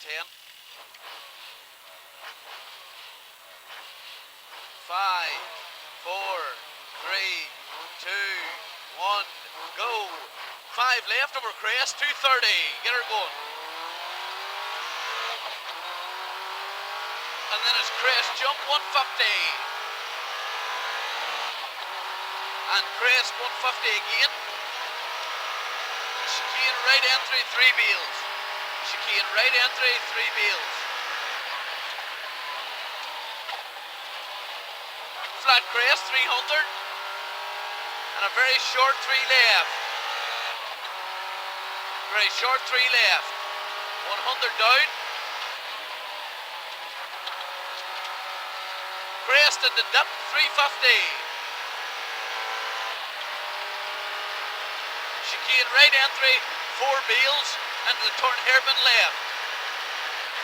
10. 5, 4, 3, 2, 1, go. 5 left over crest, 230. Get her going. And then it's crest jump, 150. And crest, 150 again. Chicane right entry, 3 wheels. Chicane right entry, 3 wheels. Flat crest, 300. And a very short 3 left. Very short 3 left. 100 down. Crest in the dip, 350. Chicane right entry, 4 wheels, into the turn hairpin left.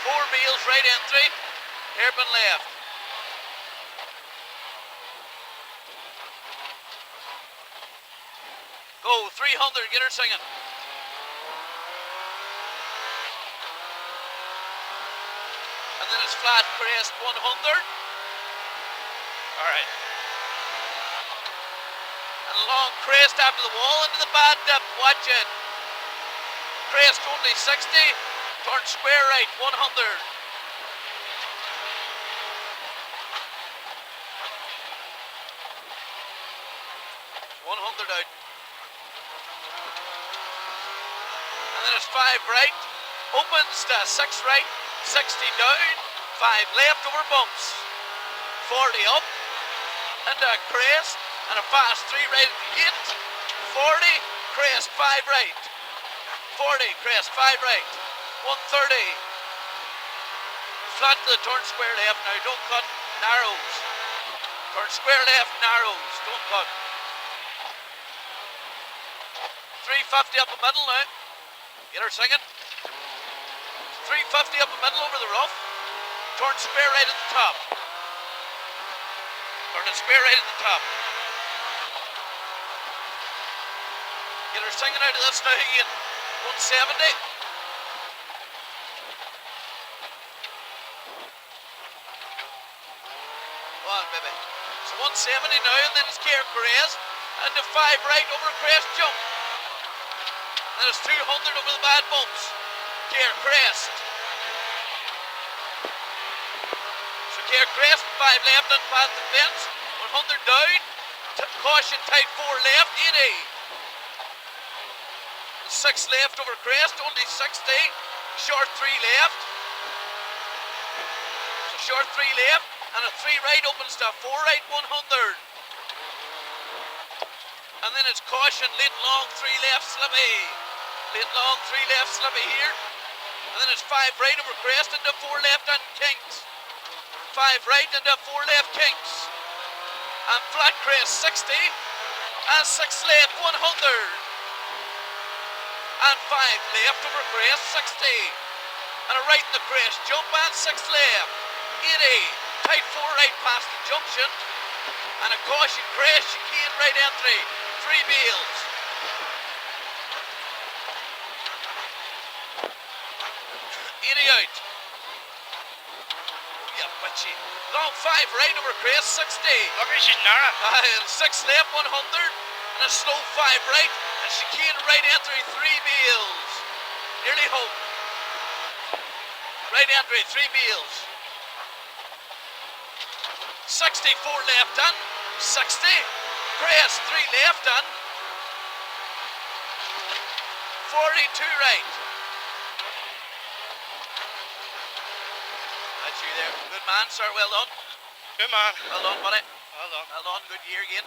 4 wheels right entry, hairpin left. Go, 300, get her singing. And then it's flat crest, 100. Alright. And a long crest after the wall into the bad dip, watch it. Crest only 60, turn square right, 100. 100 out. And then it's 5 right, opens to 6 right, 60 down, 5 left over bumps, 40 up, into a crest, and a fast 3 right at the gate, 40, crest 5 right, 40, crest 5 right, 130, flat to the turn square left now, don't cut, narrows, turn square left, narrows, don't cut, 350 up the middle now, get her singing, 350 up the middle over the rough, turn square right at the top, turn it square right at the top. Get her singing out of this now again, 170. Go on, baby. So 170 now, and then it's care crest, and the 5 right over crest jump. Then it's 200 over the bad bumps. Care crest. So care crest, 5 left and past the fence, 100 down, caution tight 4 left, 80. 6 left over crest, only 60, short 3 left. So short 3 left, and a 3 right opens to 4 right, 100. And then it's caution, late long 3 left, slippy. Late long 3 left, slippy here. And then it's 5 right over crest into 4 left and kinks. 5 right into 4 left kinks. And flat crest 60, and 6 left, 100. And 5 left over crest, 60. And a right in the crest, jump and 6 left, 80. Tight 4 right past the junction. And a caution crest, chicane right entry, 3 wheels. 80 out. Oh yeah, bitchy. Long 5 right over crest, 60. Look at she's narrow. 6 left, 100. And a slow 5 right. And chicane right entry, 3 wheels. Nearly home. Right entry, 3 wheels. 64 left on. 60. Crest, 3 left on. 42 right. That's you there. Good man, sir. Well done. Good man. Well done, buddy. Well done. Well done. Good year again.